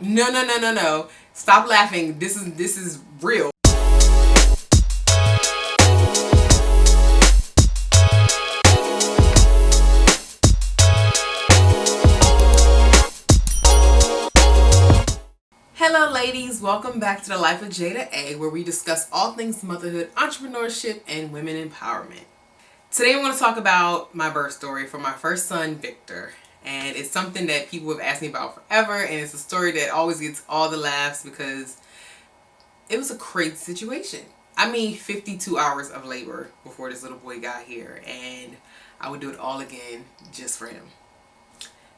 No, no, no, no, no. Stop laughing. This is real. Hello ladies, welcome back to the Life of Jada A, where we discuss all things motherhood, entrepreneurship, and women empowerment. Today I'm going to talk about my birth story for my first son, Victor. And it's something that people have asked me about forever, and it's a story that always gets all the laughs because it was a crazy situation. I mean, 52 hours of labor before this little boy got here, and I would do it all again just for him.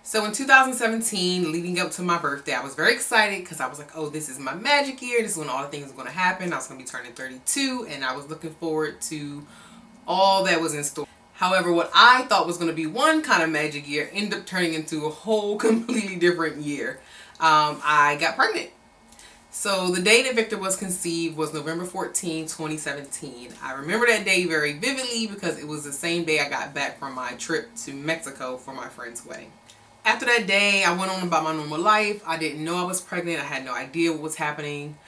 So in 2017, leading up to my birthday, I was very excited because I was like, oh, this is my magic year. This is when all the things are going to happen. I was going to be turning 32, and I was looking forward to all that was in store. However, what I thought was going to be one kind of magic year ended up turning into a whole completely different year. I got pregnant. So the day that Victor was conceived was November 14, 2017. I remember that day very vividly because it was the same day I got back from my trip to Mexico for my friend's wedding. After that day, I went on about my normal life. I didn't know I was pregnant. I had no idea what was happening.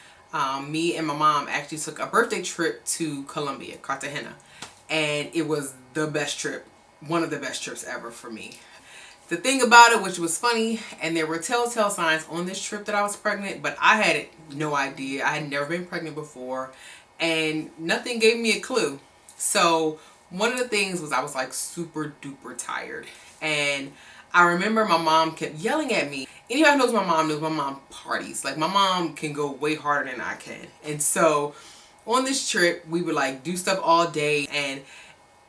Me and my mom actually took a birthday trip to Colombia, Cartagena. And it was the best trip. One of the best trips ever for me. The thing about it, which was funny, and there were telltale signs on this trip that I was pregnant, but I had no idea. I had never been pregnant before, and nothing gave me a clue. So one of the things was I was like super duper tired. And I remember my mom kept yelling at me. Anybody who knows my mom parties. Like, my mom can go way harder than I can. And so on this trip, we would like do stuff all day, and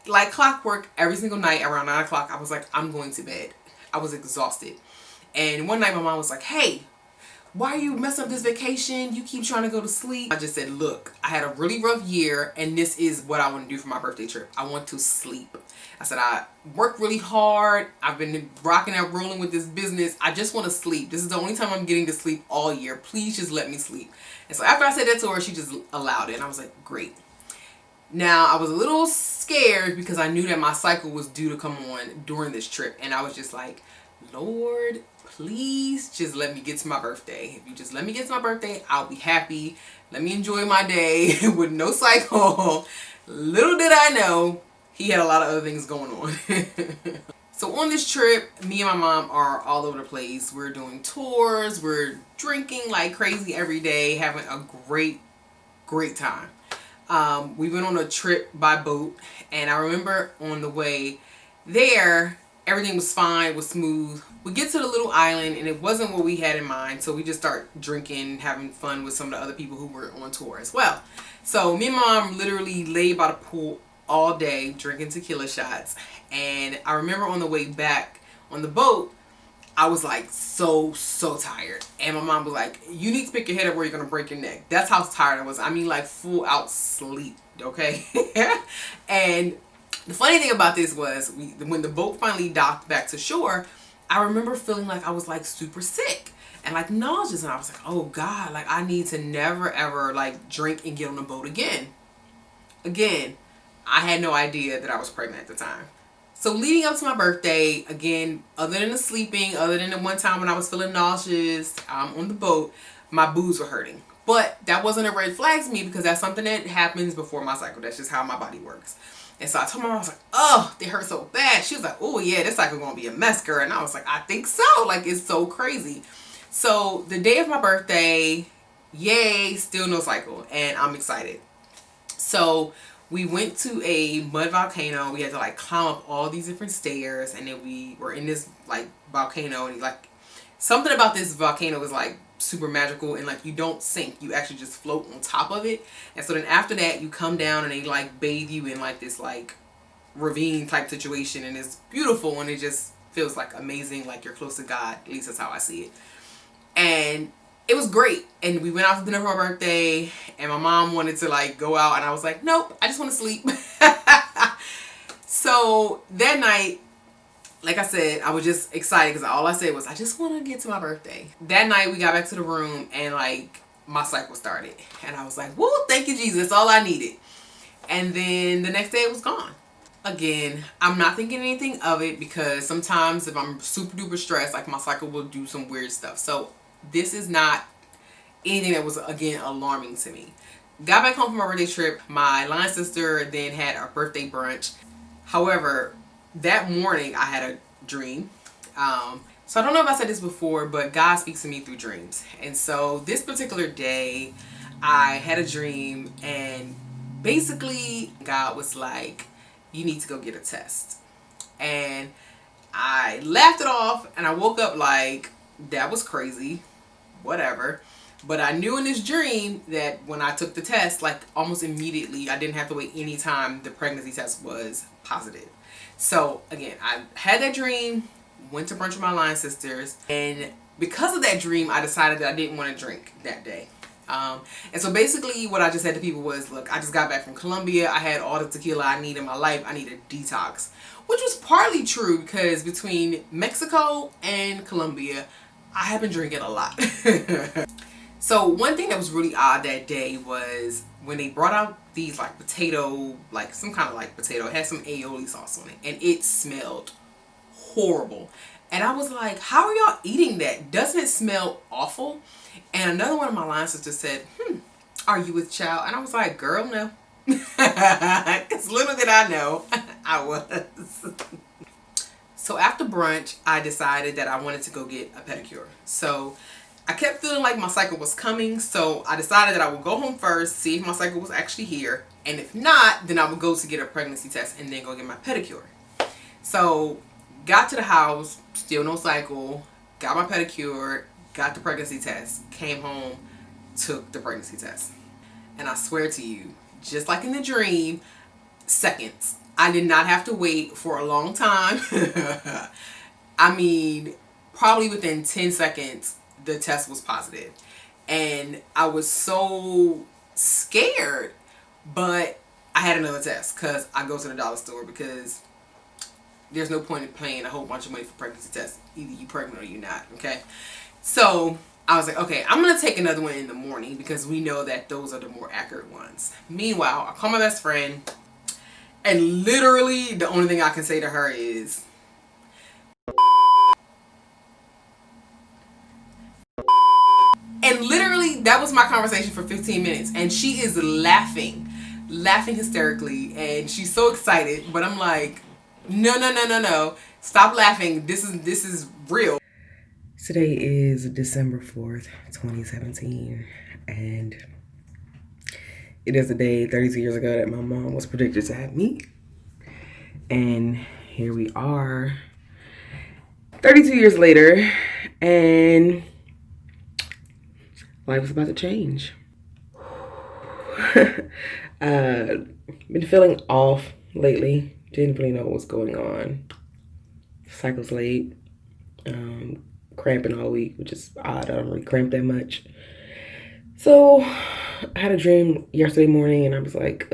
like clockwork, every single night around 9 o'clock, I was like, I'm going to bed. I was exhausted. And one night my mom was like, hey, why are you messing up this vacation? You keep trying to go to sleep. I just said, look, I had a really rough year, and this is what I want to do for my birthday trip. I want to sleep. I said, I worked really hard. I've been rocking and rolling with this business. I just want to sleep. This is the only time I'm getting to sleep all year. Please just let me sleep. And so after I said that to her, she just allowed it. And I was like, great. Now, I was a little scared because I knew that my cycle was due to come on during this trip. And I was just like, Lord, please just let me get to my birthday. If you just let me get to my birthday, I'll be happy. Let me enjoy my day with no cycle. Little did I know, he had a lot of other things going on. So on this trip, me and my mom are all over the place. We're doing tours. We're drinking like crazy every day, having a great, great time. We went on a trip by boat, and I remember on the way there, everything was fine, was smooth. We get to the little island, and it wasn't what we had in mind, so we just start drinking, having fun with some of the other people who were on tour as well. So me and my mom literally laid by the pool all day drinking tequila shots, and I remember on the way back on the boat, I was like so tired, and my mom was like, you need to pick your head up or you're gonna break your neck. That's how tired I was. I mean, like full out sleep, okay? And the funny thing about this was when the boat finally docked back to shore, I remember feeling like I was like super sick and like nauseous, and I was like, oh God, like I need to never ever like drink and get on a boat again. I had no idea that I was pregnant at the time. So leading up to my birthday, again, other than the sleeping, other than the one time when I was feeling nauseous on the boat, my boobs were hurting. But that wasn't a red flag to me because that's something that happens before my cycle. That's just how my body works. And so I told my mom, I was like, oh, they hurt so bad. She was like, oh yeah, this cycle gonna be a mess, girl. And I was like, I think so. Like, it's so crazy. So the day of my birthday, yay, still no cycle. And I'm excited. So we went to a mud volcano. We had to like climb up all these different stairs, and then we were in this like volcano, and like something about this volcano was like super magical, and like you don't sink, you actually just float on top of it. And so then after that you come down and they like bathe you in like this like ravine type situation, and it's beautiful, and it just feels like amazing, like you're close to God. At least that's how I see it. And it was great. And we went out to dinner for my birthday, and my mom wanted to like go out, and I was like, nope, I just want to sleep. So that night, like I said, I was just excited because all I said was, I just want to get to my birthday. That night we got back to the room, and like my cycle started, and I was like, woo, thank you Jesus, that's all I needed. And then the next day it was gone. Again, I'm not thinking anything of it because sometimes if I'm super duper stressed, like my cycle will do some weird stuff. So this is not anything that was, again, alarming to me. Got back home from my birthday trip. My line sister then had our birthday brunch. However, that morning I had a dream. So I don't know if I said this before, but God speaks to me through dreams. And so this particular day, I had a dream, and basically God was like, you need to go get a test. And I laughed it off, and I woke up like, that was crazy, whatever. But I knew in this dream that when I took the test, like almost immediately, I didn't have to wait any time, the pregnancy test was positive. So again, I had that dream, went to brunch with my line sisters, and because of that dream, I decided that I didn't want to drink that day. And so basically what I just said to people was, look, I just got back from Colombia. I had all the tequila I need in my life. I need a detox, which was partly true because between Mexico and Colombia, I have been drinking a lot. So one thing that was really odd that day was when they brought out these like potato, like some kind of like potato. It had some aioli sauce on it, and it smelled horrible. And I was like, how are y'all eating that? Doesn't it smell awful? And another one of my line sisters said, are you with child? And I was like, girl, no. Because little did I know, I was. So after brunch, I decided that I wanted to go get a pedicure. So I kept feeling like my cycle was coming, so I decided that I would go home first, see if my cycle was actually here, and if not, then I would go to get a pregnancy test and then go get my pedicure. So got to the house, still no cycle, got my pedicure, got the pregnancy test, came home, took the pregnancy test. And I swear to you, just like in the dream, seconds. I did not have to wait for a long time. I mean, probably within 10 seconds, the test was positive. And I was so scared, but I had another test because I go to the dollar store because there's no point in paying a whole bunch of money for pregnancy tests. Either you pregnant or you're not, okay? So I was like, okay, I'm going to take another one in the morning because we know that those are the more accurate ones. Meanwhile, I call my best friend, and literally the only thing I can say to her is, and literally that was my conversation for 15 minutes. And she is laughing hysterically. And she's so excited. But I'm like, no. Stop laughing. This is real. Today is December 4th, 2017. And it is the day 32 years ago that my mom was predicted to have me. And here we are 32 years later, and life is about to change. Been feeling off lately. Didn't really know what was going on. Cycle's late. Cramping all week, which is odd. I don't really cramp that much. So I had a dream yesterday morning, and I was like,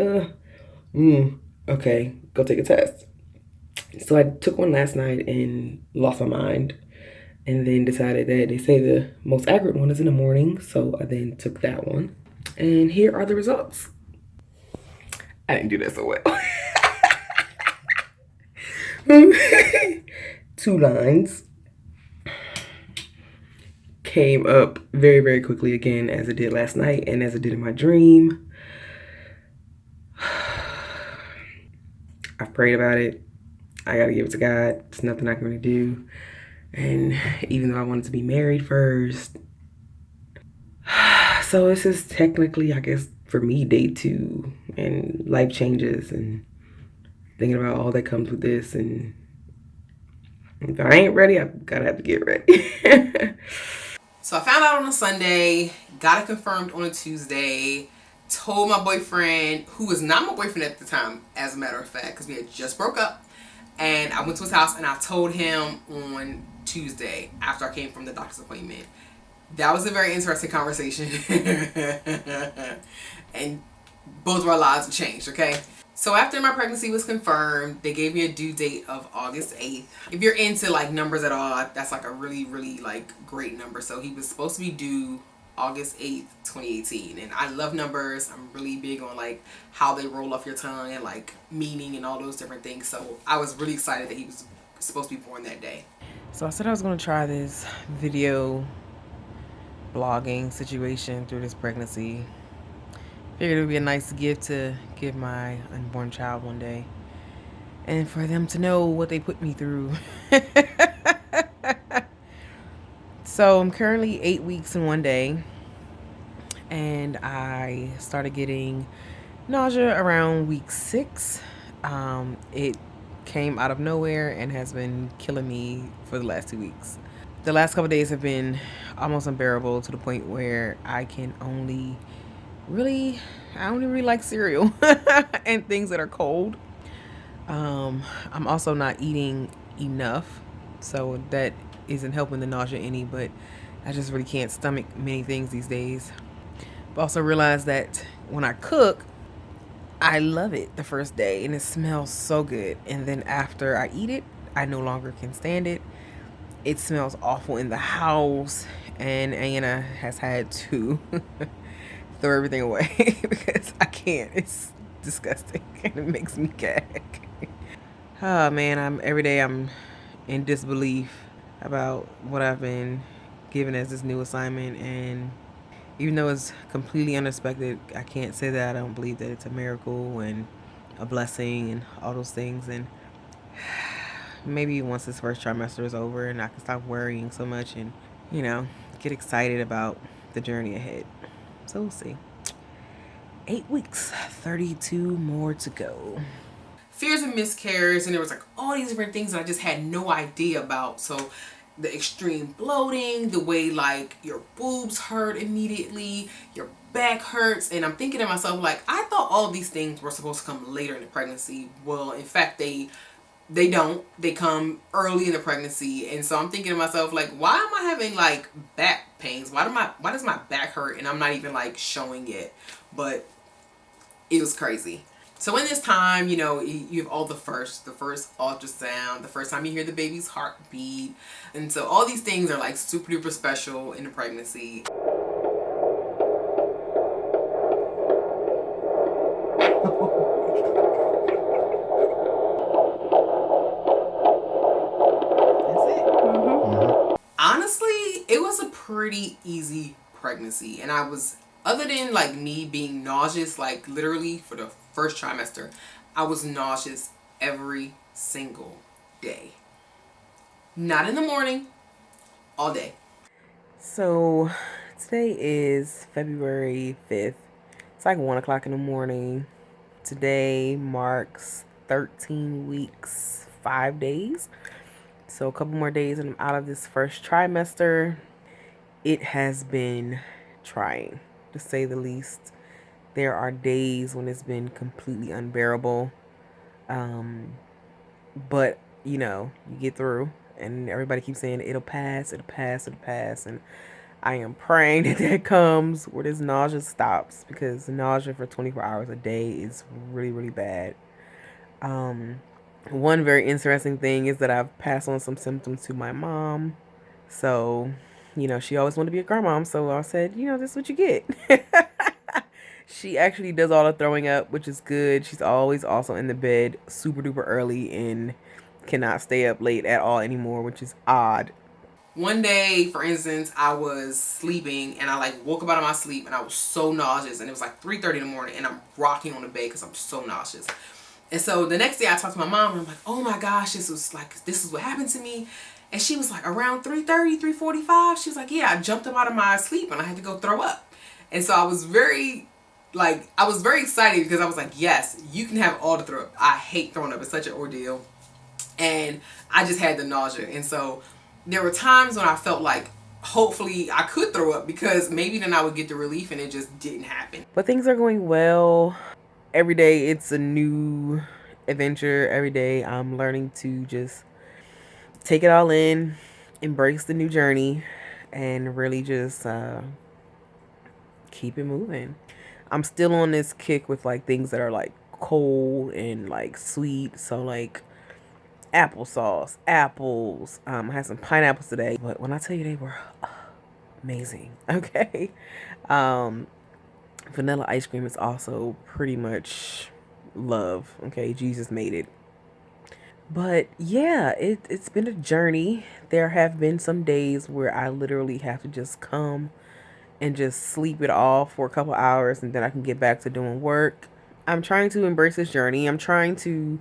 okay, go take a test. So I took one last night and lost my mind, and then decided that they say the most accurate one is in the morning. So I then took that one, and here are the results. I didn't do that so well. 2 lines came up very, very quickly again, as it did last night and as it did in my dream. I've prayed about it. I gotta give it to God. It's nothing I can really do. And even though I wanted to be married first, so this is technically, I guess, for me, day 2, and life changes, and thinking about all that comes with this. And if I ain't ready, I gotta have to get ready. So I found out on a Sunday, got it confirmed on a Tuesday, told my boyfriend, who was not my boyfriend at the time, as a matter of fact, because we had just broke up. And I went to his house and I told him on Tuesday after I came from the doctor's appointment. That was a very interesting conversation. And both of our lives have changed, okay? So after my pregnancy was confirmed, they gave me a due date of August 8th. If you're into like numbers at all, that's like a really, really like great number. So he was supposed to be due August 8th, 2018. And I love numbers. I'm really big on like how they roll off your tongue and like meaning and all those different things. So I was really excited that he was supposed to be born that day. So I said I was going to try this video blogging situation through this pregnancy. Figured it would be a nice gift to give my unborn child one day. And for them to know what they put me through. So I'm currently 8 weeks and 1 day. And I started getting nausea around week 6. It came out of nowhere and has been killing me for the last 2 weeks. The last couple of days have been almost unbearable to the point where I only really like cereal and things that are cold. I'm also not eating enough, so that isn't helping the nausea any, but I just really can't stomach many things these days. But also realize that when I cook, I love it the first day and it smells so good. And then after I eat it, I no longer can stand it. It smells awful in the house, and Anna has had to throw everything away because I can't. It's disgusting and it makes me gag. Oh man, every day I'm in disbelief about what I've been given as this new assignment, and even though it's completely unexpected, I can't say that I don't believe that it's a miracle and a blessing and all those things. And maybe once this first trimester is over and I can stop worrying so much and, get excited about the journey ahead. So we'll see. 8 weeks, 32 more to go. Fears of miscarriage, and there was like all these different things that I just had no idea about. So the extreme bloating, the way like your boobs hurt immediately, your back hurts, and I'm thinking to myself, like, I thought all these things were supposed to come later in the pregnancy. Well, in fact, they don't. They come early in the pregnancy. And so I'm thinking to myself, like, why am I having like back pains? Why does my back hurt and I'm not even like showing it? But it was crazy. So in this time, you have all the first ultrasound, the first time you hear the baby's heartbeat. And so all these things are like super duper special in the pregnancy. Honestly, it was a pretty easy pregnancy, and other than like me being nauseous, like literally for the first trimester, I was nauseous every single day. Not in the morning, all day. So today is February 5th. It's like 1 o'clock in the morning. Today marks 13 weeks, 5 days. So a couple more days and I'm out of this first trimester. It has been trying, to say the least. There are days when it's been completely unbearable. But, you get through. And everybody keeps saying it'll pass, it'll pass, it'll pass. And I am praying that comes where this nausea stops. Because nausea for 24 hours a day is really, really bad. One very interesting thing is that I've passed on some symptoms to my mom. So, she always wanted to be a grandmom. So I said, this is what you get. She actually does all the throwing up, which is good. She's always also in the bed super duper early and cannot stay up late at all anymore, which is odd. One day, for instance, I was sleeping and I like woke up out of my sleep and I was so nauseous, and it was like 3:30 in the morning and I'm rocking on the bed because I'm so nauseous. And so the next day I talked to my mom and I'm like, oh my gosh, this is what happened to me. And she was like, around 3:30, 3:45. She was like, yeah, I jumped up out of my sleep and I had to go throw up. And so I was very excited because I was like, yes, you can have all the throw up. I hate throwing up. It's such an ordeal. And I just had the nausea. And so there were times when I felt like hopefully I could throw up because maybe then I would get the relief, and it just didn't happen. But things are going well. Every day it's a new adventure. Every day I'm learning to just take it all in, embrace the new journey, and really just keep it moving. I'm still on this kick with like things that are like cold and like sweet. So like applesauce, apples. I had some pineapples today, but when I tell you they were amazing, okay. Vanilla ice cream is also pretty much love. Okay, Jesus made it. But yeah, it's been a journey. There have been some days where I literally have to just come and just sleep it off for a couple hours, and then I can get back to doing work. I'm trying to embrace this journey. I'm trying to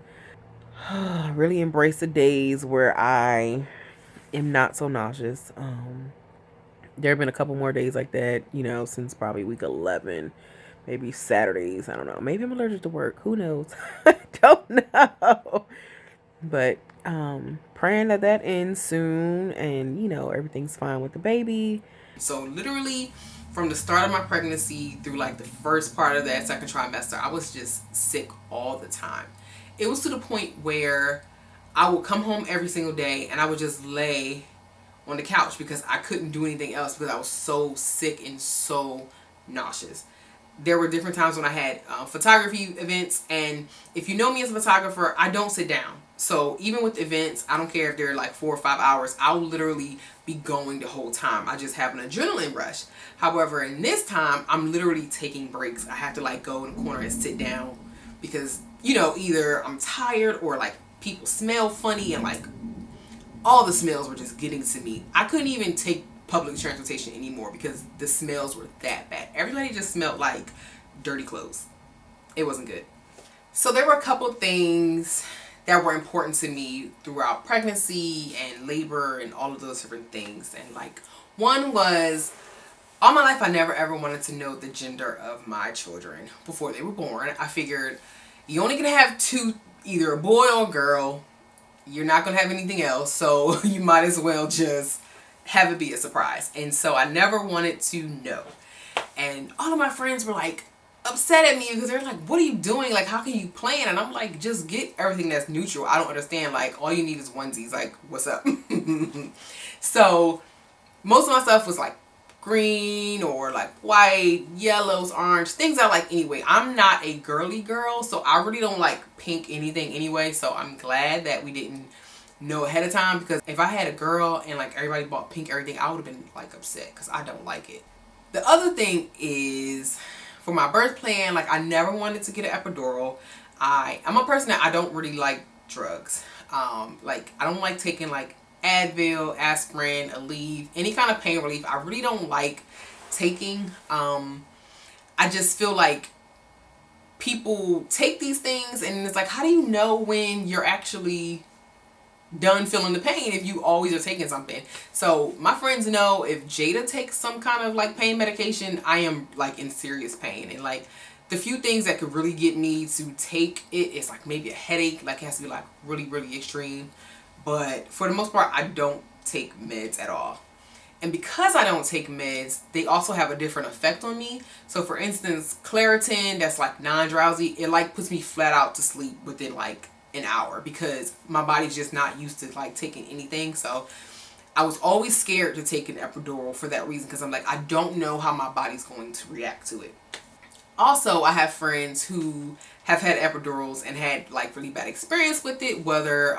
really embrace the days where I am not so nauseous. There have been a couple more days like that, since probably week 11, maybe Saturdays. I don't know. Maybe I'm allergic to work. Who knows? I don't know. But praying that that ends soon, and everything's fine with the baby. So literally from the start of my pregnancy through like the first part of that second trimester, I was just sick all the time. It was to the point where I would come home every single day and I would just lay on the couch because I couldn't do anything else because I was so sick and so nauseous. There were different times when I had photography events, and if you know me as a photographer, I don't sit down. So even with events, I don't care if they're like 4 or 5 hours, I'll literally be going the whole time. I just have an adrenaline rush. However, in this time, I'm literally taking breaks. I have to like go in the corner and sit down because, either I'm tired or like people smell funny, and like all the smells were just getting to me. I couldn't even take public transportation anymore because the smells were that bad. Everybody just smelled like dirty clothes. It wasn't good. So there were a couple things that were important to me throughout pregnancy and labor and all of those different things. And like one was, all my life I never ever wanted to know the gender of my children before they were born. I figured you're only gonna have two, either a boy or a girl. You're not gonna have anything else, so you might as well just have it be a surprise. And so I never wanted to know. And all of my friends were like upset at me because they're like, what are you doing? Like, how can you plan? And I'm like, just get everything that's neutral. I don't understand. Like, all you need is onesies. Like, what's up? So most of my stuff was like green or like white, yellows, orange, things I like anyway. I'm not a girly girl, so I really don't like pink anything anyway. So I'm glad that we didn't know ahead of time, because if I had a girl and like everybody bought pink everything, I would have been like upset because I don't like it. The other thing is, for my birth plan, like I never wanted to get an epidural. I'm a person that I don't really like drugs. Like I don't like taking like Advil, aspirin, Aleve, any kind of pain relief. I really don't like taking. I just feel like people take these things and it's like, how do you know when you're actually done feeling the pain if you always are taking something? So my friends know if Jada takes some kind of like pain medication, I am like in serious pain. And like the few things that could really get me to take it is like maybe a headache, like it has to be like really, really extreme. But for the most part, I don't take meds at all. And because I don't take meds, they also have a different effect on me. So for instance, Claritin, that's like non-drowsy, it like puts me flat out to sleep within like an hour because my body's just not used to like taking anything. So I was always scared to take an epidural for that reason, because I'm like, I don't know how my body's going to react to it. Also, I have friends who have had epidurals and had like really bad experience with it, whether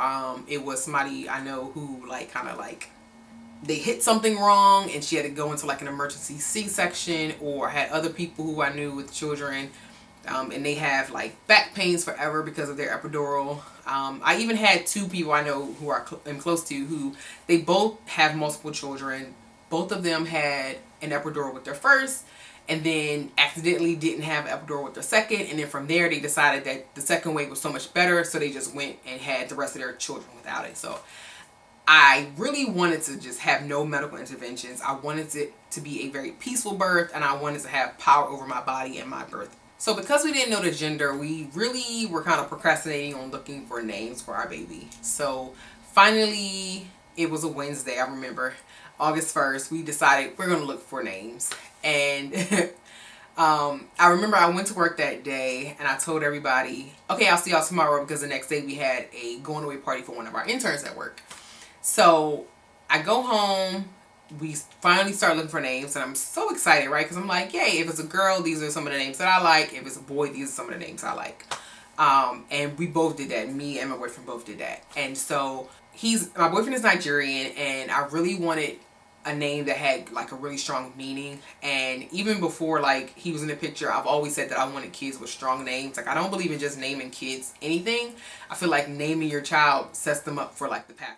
it was somebody I know who like kind of like they hit something wrong and she had to go into like an emergency C-section, or had other people who I knew with children and they have like back pains forever because of their epidural. I even had two people I know who I'm close to who they both have multiple children. Both of them had an epidural with their first, and then accidentally didn't have epidural with their second, and then from there they decided that the second way was so much better, so they just went and had the rest of their children without it. So I really wanted to just have no medical interventions. I wanted it to be a very peaceful birth, and I wanted to have power over my body and my birth. So because we didn't know the gender, we really were kind of procrastinating on looking for names for our baby. So finally, it was a Wednesday, I remember, August 1st, we decided we're going to look for names. And I remember I went to work that day and I told everybody, okay, I'll see y'all tomorrow, because the next day we had a going away party for one of our interns at work. So I go home, we finally start looking for names, and I'm so excited, right? Because I'm like, yay, if it's a girl, these are some of the names that I like. If it's a boy, these are some of the names I like. And we both did that. Me and my boyfriend both did that. And so my boyfriend is Nigerian, and I really wanted a name that had like a really strong meaning. And even before like he was in the picture, I've always said that I wanted kids with strong names. Like I don't believe in just naming kids anything. I feel like naming your child sets them up for like the path.